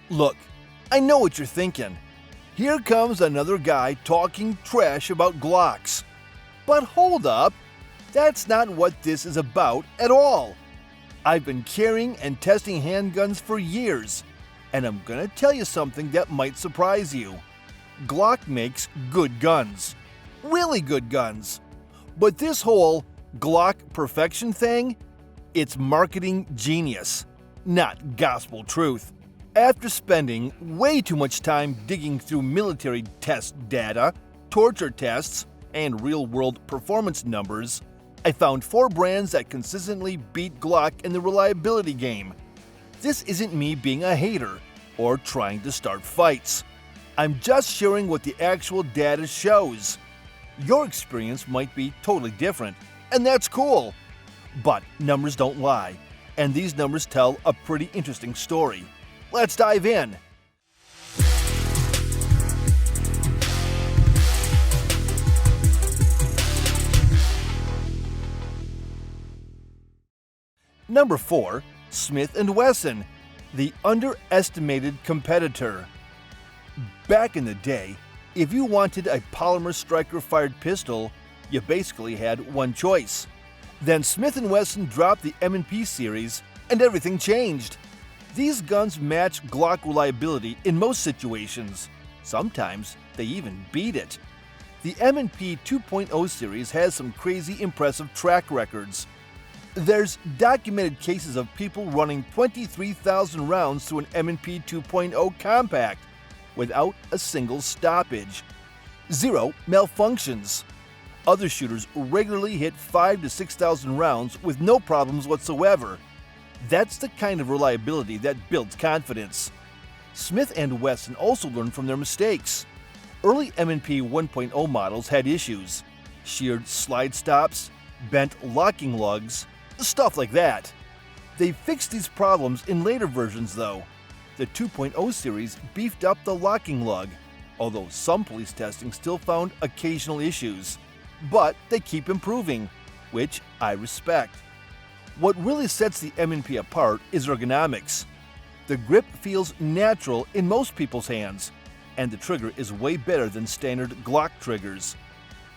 Look, I know what you're thinking. Here comes another guy talking trash about Glocks. But hold up, that's not what this is about at all. I've been carrying and testing handguns for years, and I'm gonna tell you something that might surprise you. Glock makes good guns. Really good guns. But this whole Glock perfection thing, it's marketing genius, not gospel truth. After spending way too much time digging through military test data, torture tests, and real-world performance numbers, I found 4 brands that consistently beat Glock in the reliability game. This isn't me being a hater or trying to start fights. I'm just sharing what the actual data shows. Your experience might be totally different, and that's cool. But numbers don't lie, and these numbers tell a pretty interesting story. Let's dive in. Number 4. Smith & Wesson, the underestimated competitor. Back in the day, if you wanted a polymer striker-fired pistol, you basically had one choice. Then Smith & Wesson dropped the M&P series, and everything changed. These guns match Glock reliability in most situations. Sometimes they even beat it. The M&P 2.0 series has some crazy impressive track records. There's documented cases of people running 23,000 rounds through an M&P 2.0 compact without a single stoppage. 0 malfunctions. Other shooters regularly hit 5,000 to 6,000 rounds with no problems whatsoever. That's the kind of reliability that builds confidence. Smith & Wesson also learned from their mistakes. Early M&P 1.0 models had issues. Sheared slide stops, bent locking lugs, stuff like that. They fixed these problems in later versions though. The 2.0 series beefed up the locking lug, although some police testing still found occasional issues. But they keep improving, which I respect. What really sets the M&P apart is ergonomics. The grip feels natural in most people's hands, and the trigger is way better than standard Glock triggers.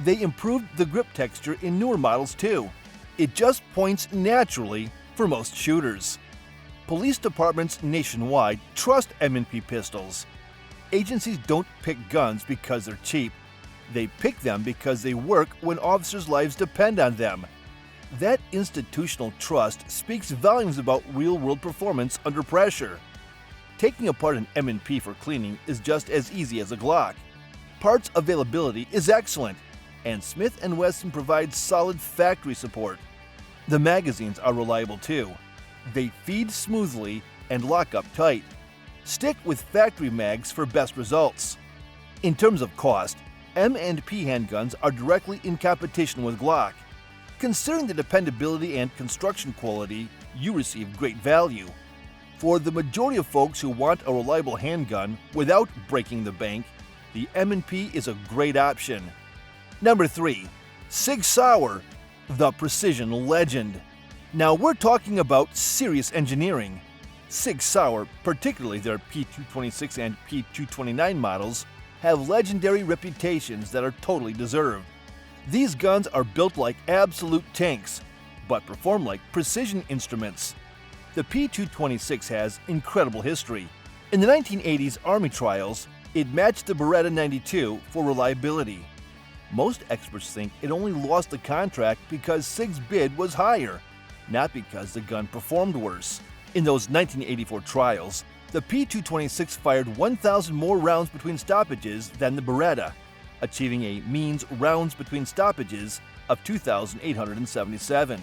They improved the grip texture in newer models too. It just points naturally for most shooters. Police departments nationwide trust M&P pistols. Agencies don't pick guns because they're cheap. They pick them because they work when officers' lives depend on them. That institutional trust speaks volumes about real-world performance under pressure. Taking apart an M&P for cleaning is just as easy as a Glock. Parts availability is excellent, and Smith & Wesson provides solid factory support. The magazines are reliable too. They feed smoothly and lock up tight. Stick with factory mags for best results. In terms of cost, M&P handguns are directly in competition with Glock. Considering the dependability and construction quality, you receive great value. For the majority of folks who want a reliable handgun without breaking the bank, the M&P is a great option. Number 3. Sig Sauer, the precision legend. Now we're talking about serious engineering. Sig Sauer, particularly their P226 and P229 models, have legendary reputations that are totally deserved. These guns are built like absolute tanks, but perform like precision instruments. The P226 has incredible history. In the 1980s Army trials, it matched the Beretta 92 for reliability. Most experts think it only lost the contract because SIG's bid was higher, not because the gun performed worse. In those 1984 trials, the P226 fired 1,000 more rounds between stoppages than the Beretta, achieving a means rounds between stoppages of 2,877.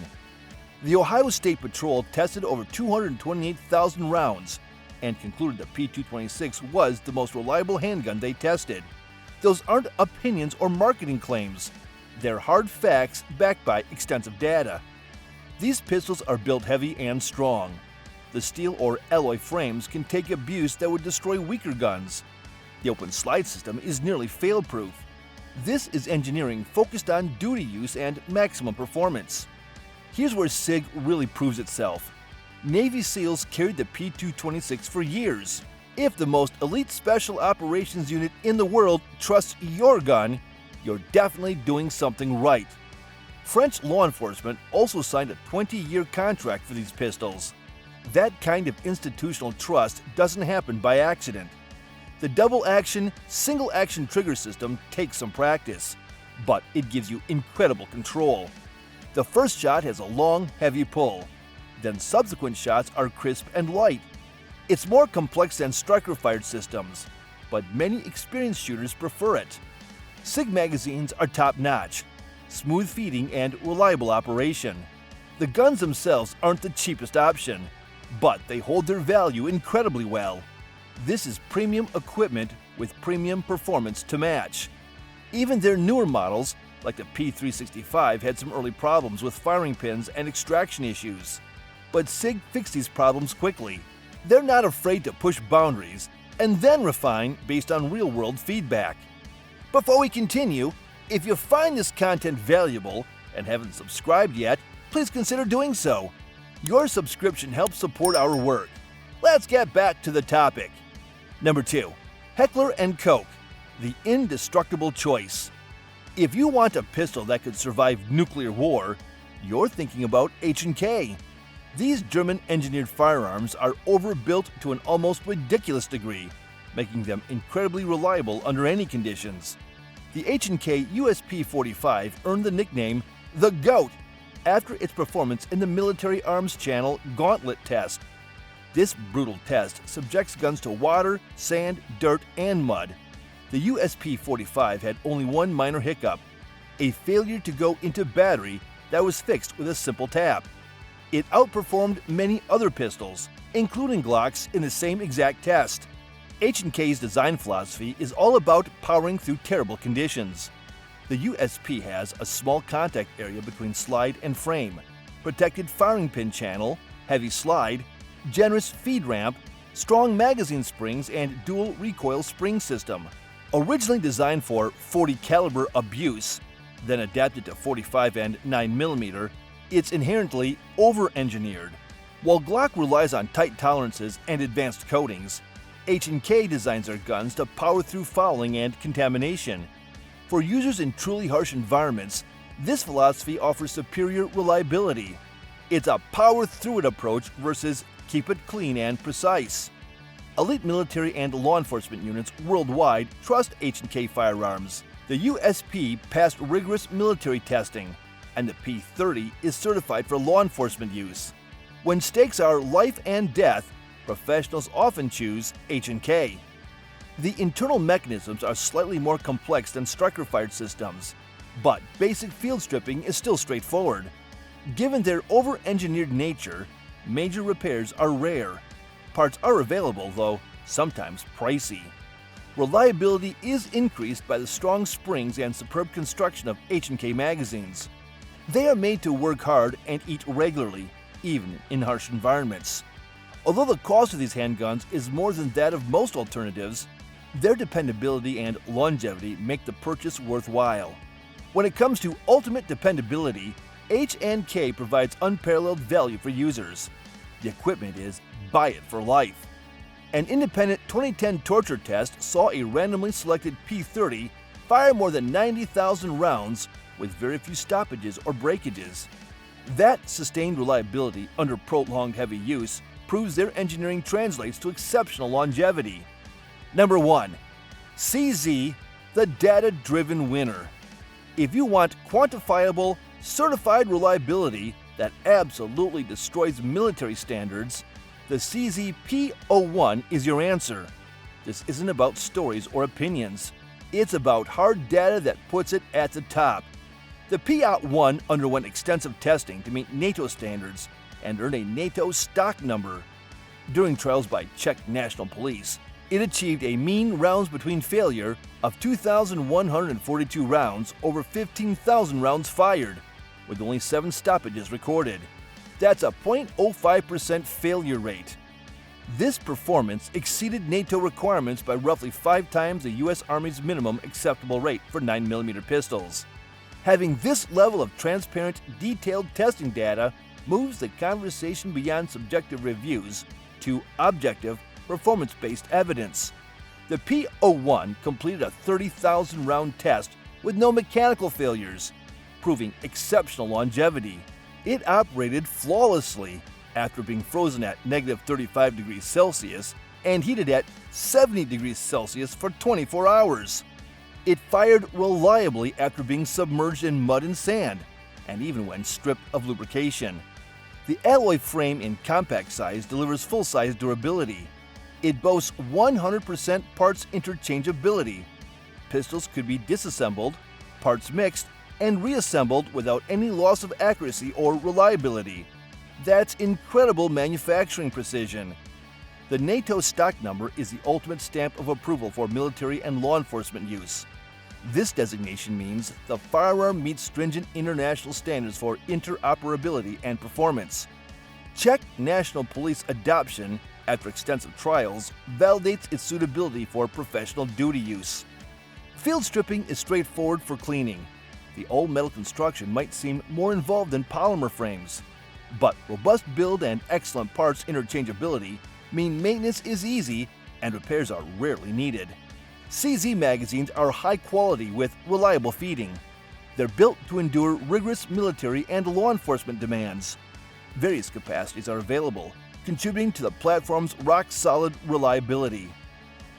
The Ohio State Patrol tested over 228,000 rounds and concluded the P226 was the most reliable handgun they tested. Those aren't opinions or marketing claims. They're hard facts backed by extensive data. These pistols are built heavy and strong. The steel or alloy frames can take abuse that would destroy weaker guns. The open slide system is nearly fail-proof. This is engineering focused on duty use and maximum performance. Here's where SIG really proves itself. Navy SEALs carried the P226 for years. If the most elite special operations unit in the world trusts your gun, you're definitely doing something right. French law enforcement also signed a 20-year contract for these pistols. That kind of institutional trust doesn't happen by accident. The double-action, single-action trigger system takes some practice, but it gives you incredible control. The first shot has a long, heavy pull. Then subsequent shots are crisp and light. It's more complex than striker-fired systems, but many experienced shooters prefer it. SIG magazines are top-notch, smooth feeding and reliable operation. The guns themselves aren't the cheapest option, but they hold their value incredibly well. This is premium equipment with premium performance to match. Even their newer models, like the P365, had some early problems with firing pins and extraction issues. But SIG fixed these problems quickly. They're not afraid to push boundaries and then refine based on real-world feedback. Before we continue, if you find this content valuable and haven't subscribed yet, please consider doing so. Your subscription helps support our work. Let's get back to the topic. Number 2. Heckler Koch, the indestructible choice. If you want a pistol that could survive nuclear war, you're thinking about H&K. These German-engineered firearms are overbuilt to an almost ridiculous degree, making them incredibly reliable under any conditions. The H&K USP-45 earned the nickname the GOAT after its performance in the Military Arms Channel Gauntlet test. This brutal test subjects guns to water, sand, dirt, and mud. The USP-45 had only one minor hiccup, a failure to go into battery that was fixed with a simple tap. It outperformed many other pistols, including Glocks, in the same exact test. H&K's design philosophy is all about powering through terrible conditions. The USP has a small contact area between slide and frame, protected firing pin channel, heavy slide, generous feed ramp, strong magazine springs, and dual recoil spring system. Originally designed for .40 caliber abuse, then adapted to .45 and 9mm, it's inherently over-engineered. While Glock relies on tight tolerances and advanced coatings, H&K designs their guns to power through fouling and contamination. For users in truly harsh environments, this philosophy offers superior reliability. It's a power-through-it approach versus keep it clean and precise. Elite military and law enforcement units worldwide trust H&K firearms. The USP passed rigorous military testing, and the P30 is certified for law enforcement use. When stakes are life and death, professionals often choose H&K. The internal mechanisms are slightly more complex than striker-fired systems, but basic field stripping is still straightforward. Given their over-engineered nature, major repairs are rare. Parts are available, though sometimes pricey. Reliability is increased by the strong springs and superb construction of H&K magazines. They are made to work hard and eat regularly, even in harsh environments. Although the cost of these handguns is more than that of most alternatives, their dependability and longevity make the purchase worthwhile. When it comes to ultimate dependability, H&K provides unparalleled value for users. The equipment is buy it for life. An independent 2010 torture test saw a randomly selected P30 fire more than 90,000 rounds with very few stoppages or breakages. That sustained reliability under prolonged heavy use proves their engineering translates to exceptional longevity. Number 1. CZ, the data-driven winner. If you want quantifiable, certified reliability that absolutely destroys military standards, the CZ P01 is your answer. This isn't about stories or opinions. It's about hard data that puts it at the top. The P01 underwent extensive testing to meet NATO standards and earned a NATO stock number. During trials by Czech National Police, it achieved a mean rounds between failure of 2,142 rounds over 15,000 rounds fired, with only 7 stoppages recorded. That's a 0.05% failure rate. This performance exceeded NATO requirements by roughly 5 times the U.S. Army's minimum acceptable rate for 9mm pistols. Having this level of transparent, detailed testing data moves the conversation beyond subjective reviews to objective, performance-based evidence. The P01 completed a 30,000 round test with no mechanical failures, proving exceptional longevity. It operated flawlessly after being frozen at negative 35 degrees Celsius and heated at 70 degrees Celsius for 24 hours. It fired reliably after being submerged in mud and sand, and even when stripped of lubrication. The alloy frame in compact size delivers full-size durability. It boasts 100% parts interchangeability. Pistols could be disassembled, parts mixed, and reassembled without any loss of accuracy or reliability. That's incredible manufacturing precision. The NATO stock number is the ultimate stamp of approval for military and law enforcement use. This designation means the firearm meets stringent international standards for interoperability and performance. Czech National Police adoption, after extensive trials, validates its suitability for professional duty use. Field stripping is straightforward for cleaning. The old metal construction might seem more involved than polymer frames, but robust build and excellent parts interchangeability mean maintenance is easy and repairs are rarely needed. CZ magazines are high quality with reliable feeding. They're built to endure rigorous military and law enforcement demands. Various capacities are available, contributing to the platform's rock-solid reliability.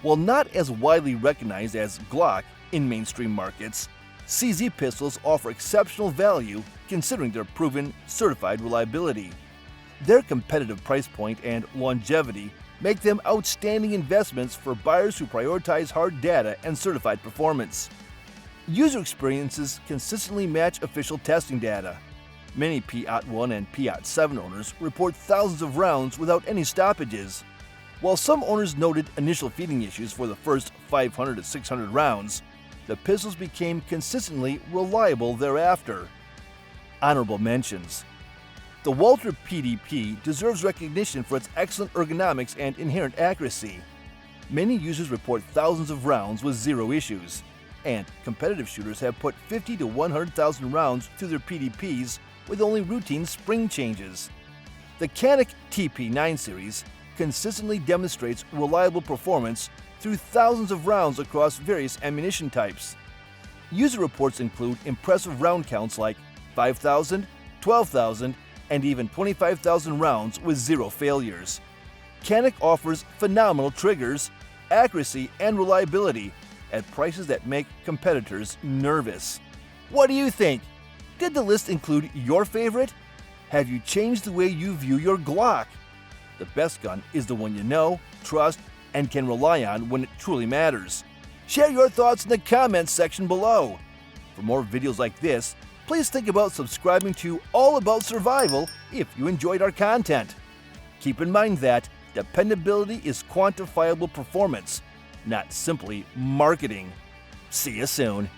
While not as widely recognized as Glock in mainstream markets, CZ pistols offer exceptional value considering their proven, certified reliability. Their competitive price point and longevity make them outstanding investments for buyers who prioritize hard data and certified performance. User experiences consistently match official testing data. Many P-01 and P-07 owners report thousands of rounds without any stoppages. While some owners noted initial feeding issues for the first 500 to 600 rounds, the pistols became consistently reliable thereafter. Honorable mentions. The Walter PDP deserves recognition for its excellent ergonomics and inherent accuracy. Many users report thousands of rounds with zero issues, and competitive shooters have put 50 to 100,000 rounds through their PDPs with only routine spring changes. The Canik TP9 series consistently demonstrates reliable performance through thousands of rounds across various ammunition types. User reports include impressive round counts like 5,000, 12,000, and even 25,000 rounds with zero failures. Canik offers phenomenal triggers, accuracy, and reliability at prices that make competitors nervous. What do you think? Did the list include your favorite? Have you changed the way you view your Glock? The best gun is the one you know, trust, and can rely on when it truly matters. Share your thoughts in the comments section below. For more videos like this, please think about subscribing to All About Survival if you enjoyed our content. Keep in mind that dependability is quantifiable performance, not simply marketing. See you soon.